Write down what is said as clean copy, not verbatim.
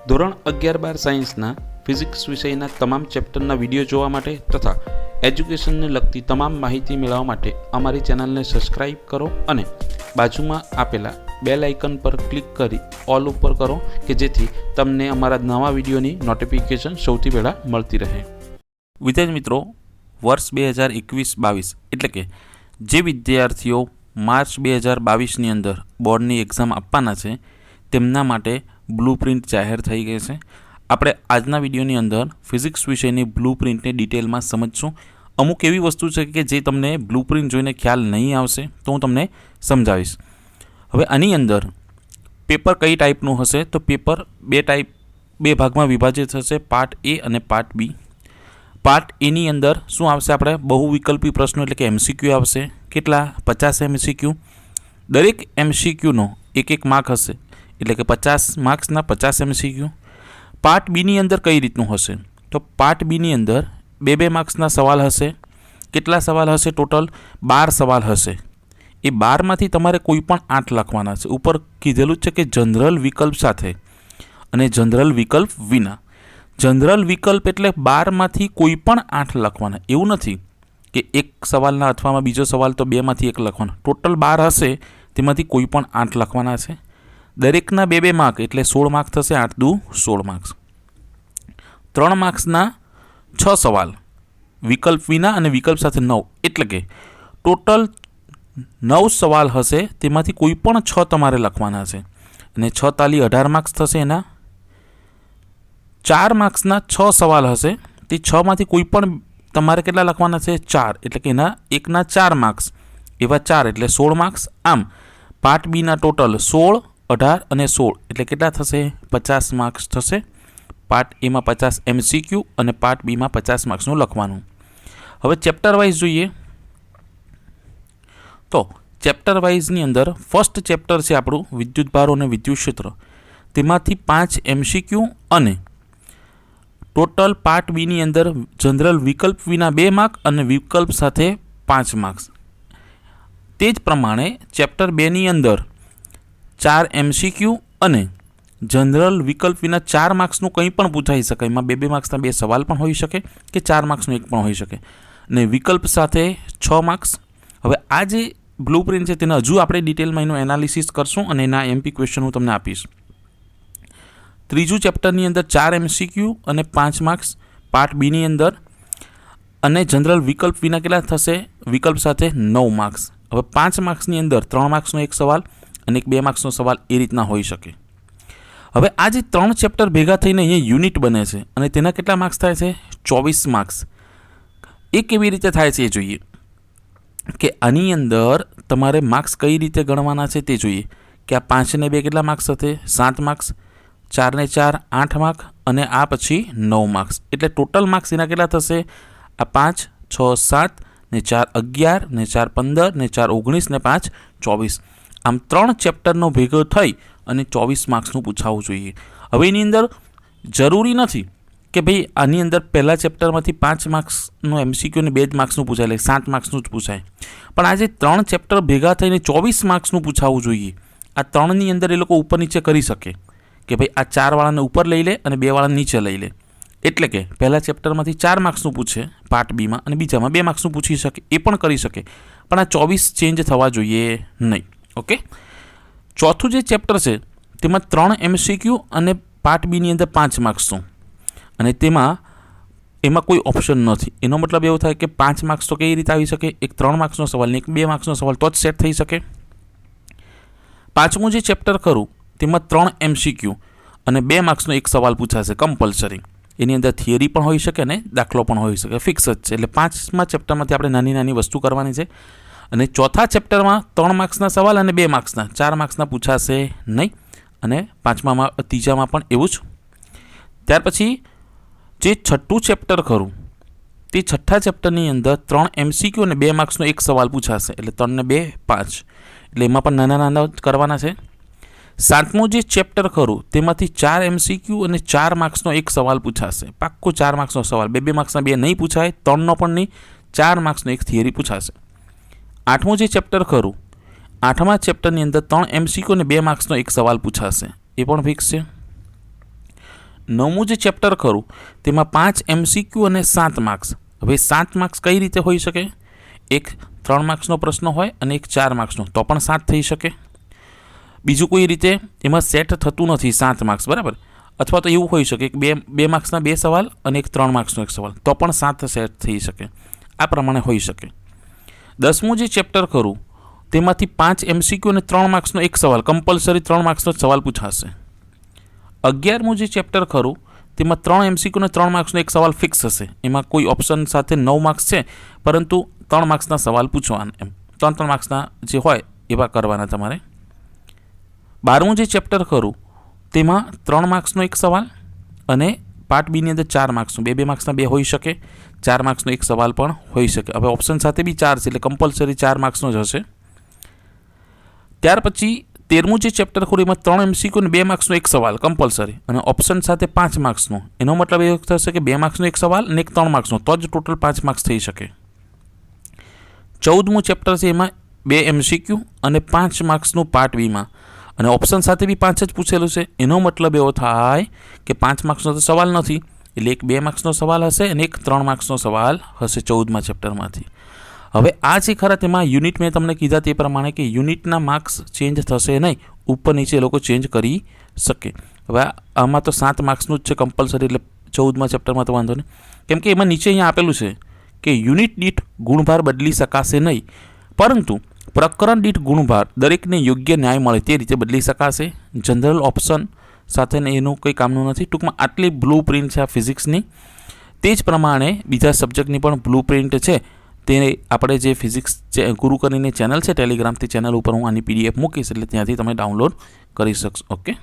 ધોરણ 11-12 સાયન્સના ફિઝિક્સ વિષયના તમામ ચેપ્ટરના વિડીયો જોવા માટે તથા એજ્યુકેશનને લગતી તમામ માહિતી મેળવવા માટે અમારી ચેનલને સબસ્ક્રાઇબ કરો અને બાજુમાં આપેલા બેલ આઇકન પર ક્લિક કરી ઓલ ઉપર કરો કે જેથી તમને અમારા નવા વિડીયોની નોટિફિકેશન સૌથી પહેલાં મળતી રહે। વિદ્યાર્થી મિત્રો, વર્ષ 2021-22 એટલે કે જે વિદ્યાર્થીઓ માર્ચ 2022ની અંદર બોર્ડની એક્ઝામ આપવાના છે તેમના માટે બ્લુપ્રિન્ટ જાહેર થઈ ગઈ છે। આપણે આજના વિડીયોની અંદર ફિઝિક્સ વિષયની બ્લુપ્રિન્ટને ડિટેલમાં સમજશું। અમુક એવી વસ્તુ છે કે જે તમને બ્લુપ્રિન્ટ જોઈને ખ્યાલ નહીં આવશે તો હું તમને સમજાવીશ। હવે આની અંદર પેપર કઈ ટાઈપનું હશે તો પેપર બે ભાગમાં વિભાજિત થશે, પાર્ટ એ અને પાર્ટ બી। પાર્ટ એની અંદર શું આવશે? આપણે બહુવિકલ્પી પ્રશ્નો એટલે કે એમસીક્યુ આવશે। કેટલા? 50 એમસીક્યુ। દરેક એમસીક્યુનો એક માર્ક હશે એટલે કે 50 માર્ક્સના 50 એમસીક્યુ। પાર્ટ બીની અંદર કઈ રીતનું હશે તો પાર્ટ બીની અંદર બે માર્ક્સના સવાલ હશે। કેટલા સવાલ હશે? ટોટલ 12 સવાલ હશે। એ 12માંથી તમારે કોઈ પણ 8 લખવાના છે। ઉપર કીધેલું છે કે જનરલ વિકલ્પ સાથે અને જનરલ વિકલ્પ વિના। જનરલ વિકલ્પ એટલે 12માંથી કોઈ પણ 8 લખવાના। એવું નથી કે એક સવાલના અથવામાં બીજો સવાલ તો 2માંથી 1 લખવાનો। ટોટલ 12 હશે તેમાંથી કોઈ પણ 8 લખવાના છે। દરેકના બે માર્ક એટલે 16 માર્ક થશે। 8 દુ 16 માર્ક્સ। 3 માર્ક્સના 6 સવાલ વિકલ્પ વિના અને વિકલ્પ સાથે 9 એટલે કે ટોટલ 9 સવાલ હશે તેમાંથી કોઈ પણ 6 તમારે લખવાના છે અને 6 તાલી 18 માર્ક્સ થશે। એના 4 માર્ક્સના 6 સવાલ હશે તે 6માંથી કોઈ પણ તમારે કેટલા લખવાના છે? 4 એટલે કે એના 1ના 4 માર્ક્સ એવા 4 એટલે 16 માર્ક્સ। આમ પાર્ટ બીના ટોટલ 16, 18 અને 16 એટલે કેટલા થશે? 50 માર્ક્સ થશે। પાર્ટ એમાં 50 એમસીક્યુ અને પાર્ટ બીમાં 50 માર્ક્સનું લખવાનું। હવે ચેપ્ટર વાઇઝ જોઈએ તો ચેપ્ટર વાઇઝની અંદર ફર્સ્ટ ચેપ્ટર છે આપણું વિદ્યુતભારો અને વિદ્યુત ક્ષેત્ર। તેમાંથી 5 એમસીક્યુ અને ટોટલ પાર્ટ બીની અંદર જનરલ વિકલ્પ વિના 2 માર્ક અને વિકલ્પ સાથે 5 માર્ક્સ। તે જ પ્રમાણે ચેપ્ટર 2ની અંદર 4 એમસીક્યુ અને જનરલ વિકલ્પ વિના 4 માર્ક્સનું કંઈ પણ પૂછાઈ શકે। એમાં 2 માર્ક્સના 2 સવાલ પણ હોઈ શકે કે 4 માર્ક્સનું એક પણ હોઈ શકે અને વિકલ્પ સાથે 6 માર્ક્સ। હવે આ જે બ્લુપ્રિન્ટ છે તેને હજુ આપણે ડિટેલમાં એનું એનાલિસિસ કરશું અને એના એમપી ક્વેશ્ચન હું તમને આપીશ। ત્રીજું ચેપ્ટરની અંદર 4 એમસીક્યુ અને 5 માર્ક્સ પાર્ટ બીની અંદર અને જનરલ વિકલ્પ વિના કેટલા થશે? વિકલ્પ સાથે 9 માર્ક્સ। હવે 5 માર્ક્સની અંદર 3 માર્ક્સનો એક સવાલ અને એક 2 માર્ક્સનો સવાલ એ રીતના હોઈ શકે। હવે આ જે 3 ચેપ્ટર ભેગા થઈને અહીંયા યુનિટ બને છે અને તેના કેટલા માર્ક્સ થાય છે? 24 માર્ક્સ। એ કેવી રીતે થાય છે એ જોઈએ કે આની અંદર તમારે માર્ક્સ કઈ રીતે ગણવાના છે તે જોઈએ કે આ 5 ને 2 કેટલા માર્ક્સ થશે? 7 માર્ક્સ। 4 ને 4 8 માર્ક અને આ પછી 9 માર્ક્સ એટલે ટોટલ માર્ક્સ એના કેટલા થશે? આ 5, 6, 7 ને 4 11 ને 4 15 ને 4 19 ને 5 24। આમ 3 ચેપ્ટરનો ભેગો થઈ અને 24 માર્ક્સનું પૂછાવવું જોઈએ। હવે એની અંદર જરૂરી નથી કે ભાઈ આની અંદર પહેલા ચેપ્ટરમાંથી 5 માર્ક્સનું એમસીક્યુ અને 2 માર્ક્સનું પૂછાય એટલે 7 માર્ક્સનું જ પૂછાય, પણ આજે 3 ચેપ્ટર ભેગા થઈને 24 માર્ક્સનું પૂછાવવું જોઈએ। આ 3ની અંદર એ લોકો ઉપર નીચે કરી શકે કે ભાઈ આ 4 વાળાને ઉપર લઈ લે અને 2 વાળાને નીચે લઈ લે, એટલે કે પહેલા ચેપ્ટરમાંથી 4 માર્ક્સનું પૂછે પાર્ટ બીમાં અને બીજામાં 2 માર્ક્સનું પૂછી શકે, એ પણ કરી શકે, પણ આ 24 ચેન્જ થવા જોઈએ નહીં। ઓકે, ચોથું જે ચેપ્ટર છે તેમાં 3 એમસીક્યુ અને પાર્ટ બીની અંદર 5 માર્ક્સનું અને એમાં કોઈ ઓપ્શન નથી। એનો મતલબ એવો થાય કે 5 માર્ક્સ તો કઈ રીતે આવી શકે? એક 3 માર્ક્સનો સવાલ ને એક 2 માર્ક્સનો સવાલ તો જ સેટ થઈ શકે। પાંચમું જે ચેપ્ટર કરું તેમાં 3 એમસીક્યુ અને 2 માર્ક્સનો એક સવાલ પૂછાશે કમ્પલસરી। એની અંદર થિયરી પણ હોઈ શકે અને દાખલો પણ હોઈ શકે, ફિક્સ જ છે। એટલે 5મા ચેપ્ટરમાંથી આપણે નાની નાની વસ્તુ કરવાની છે અને ચોથા ચેપ્ટરમાં 3 માર્ક્સના સવાલ અને 2 માર્ક્સના 4 માર્ક્સના પૂછાશે નહીં અને ત્રીજામાં પણ એવું જ। ત્યાર પછી જે છઠ્ઠું ચેપ્ટર કરું તે છઠ્ઠા ચેપ્ટરની અંદર 3 એમસીક્યુ અને 2 માર્ક્સનો એક સવાલ પૂછાશે એટલે 3 ને 2 5 એટલે એમાં પણ નાના નાના કરવાના છે। સાતમું જે ચેપ્ટર કરું તેમાંથી 4 એમસીક્યુ અને 4 માર્ક્સનો એક સવાલ પૂછાશે, પાક્કો 4 માર્ક્સનો સવાલ, 2 માર્ક્સના 2 નહીં પૂછાય, 3નો પણ નહીં, 4 માર્ક્સનો એક થિયરી પૂછાશે। આઠમું જે ચેપ્ટર કરું 8મા ચેપ્ટરની અંદર 3 એમસીક્યુ અને 2 માર્ક્સનો એક સવાલ પૂછાશે, એ પણ ફિક્સ છે। 9મું જે ચેપ્ટર ખરું તેમાં 5 MCQ અને 7 માર્ક્સ. હવે 7 માર્ક્સ કઈ રીતે હોઈ શકે? એક 3 માર્ક્સનો પ્રશ્ન હોય અને એક 4 માર્ક્સનો, તો પણ 7 થઈ શકે. બીજું કોઈ રીતે એમાં સેટ થતું નથી 7 માર્ક્સ, બરાબર. અથવા તો એવું હોઈ શકે કે બે માર્ક્સના 2 સવાલ અને એક 3 માર્ક્સનો 1 સવાલ, તો પણ 7 સેટ થઈ શકે. આ પ્રમાણે હોઈ શકે. 10મું જે ચેપ્ટર ખરું તેમાંથી 5 MCQ અને 3 માર્ક્સનો 1 સવાલ, કમ્પલસરી 3 માર્ક્સનો સવાલ પૂછાશે. 11મું જે ચેપ્ટર ખરું તેમાં 3 MCQ અને 3 માર્ક્સનો 1 સવાલ ફિક્સ હશે. એમાં કોઈ ઓપ્શન સાથે 9 માર્ક્સ છે, પરંતુ 3 માર્ક્સના સવાલ પૂછવાના, એમ 3 માર્ક્સના જે હોય એવા કરવાના તમારે. 12મું જે ચેપ્ટર ખરું તેમાં 3 માર્ક્સનો 1 સવાલ અને પાર્ટ બીની અંદર 4 માર્ક્સનો, 2 માર્ક્સના 2 હોઈ શકે, 4 માર્ક્સનો 1 સવાલ પણ હોઈ શકે. હવે ઓપ્શન સાથે બી 4 છે એટલે કમ્પલસરી 4 માર્ક્સનો જ હશે. ત્યાર પછી 13મું જે ચેપ્ટર ખરું એમાં 3 MCQ અને 2 માર્ક્સનો 1 સવાલ કમ્પલસરી અને ઓપ્શન સાથે 5 માર્ક્સનો. એનો મતલબ એ થશે કે 2 માર્ક્સનો 1 સવાલ અને 3 માર્ક્સનો, તો જ ટોટલ 5 માર્ક્સ થઈ શકે. 14મું ચેપ્ટર છે એમાં 2 MCQ અને 5 માર્ક્સનું પાર્ટ બીમાં અને ઓપ્શન સાથે બી 5 જ પૂછેલું છે. એનો મતલબ એવો થાય કે 5 માર્ક્સનો તો સવાલ નથી, એટલે એક 2 માર્ક્સનો સવાલ હશે અને એક 3 માર્ક્સનો સવાલ હશે 14મા ચેપ્ટરમાંથી. હવે આ જે ખરા તેમાં યુનિટ મેં તમને કીધા તે પ્રમાણે કે યુનિટના માર્ક્સ ચેન્જ થશે નહીં, ઉપર નીચે લોકો ચેન્જ કરી શકે. હવે આમાં તો 7 માર્ક્સનું જ છે કમ્પલસરી, એટલે 14મા ચેપ્ટરમાં તો વાંધો નહીં, કેમ કે એમાં નીચે અહીંયા આપેલું છે કે યુનિટ દીઠ ગુણભાર બદલી શકાશે નહીં, પરંતુ પ્રકરણ દીઠ ગુણભાર દરેકને યોગ્ય ન્યાય મળે તે રીતે બદલી શકાશે. જનરલ ઓપ્શન સાથે એનું કંઈ કામનું નથી. ટૂંકમાં આટલી બ્લુ પ્રિન્ટ છે આ ફિઝિક્સની. તે જ પ્રમાણે બીજા સબ્જેક્ટની પણ બ્લુ પ્રિન્ટ છે. તે આપણે જે ફિઝિક્સ ગુરુ કરીને ચેનલ છે ટેલિગ્રામ, તે ચેનલ ઉપર હું આની PDF મૂકીશ, એટલે ત્યાંથી તમે ડાઉનલોડ કરી શકશો. ઓકે.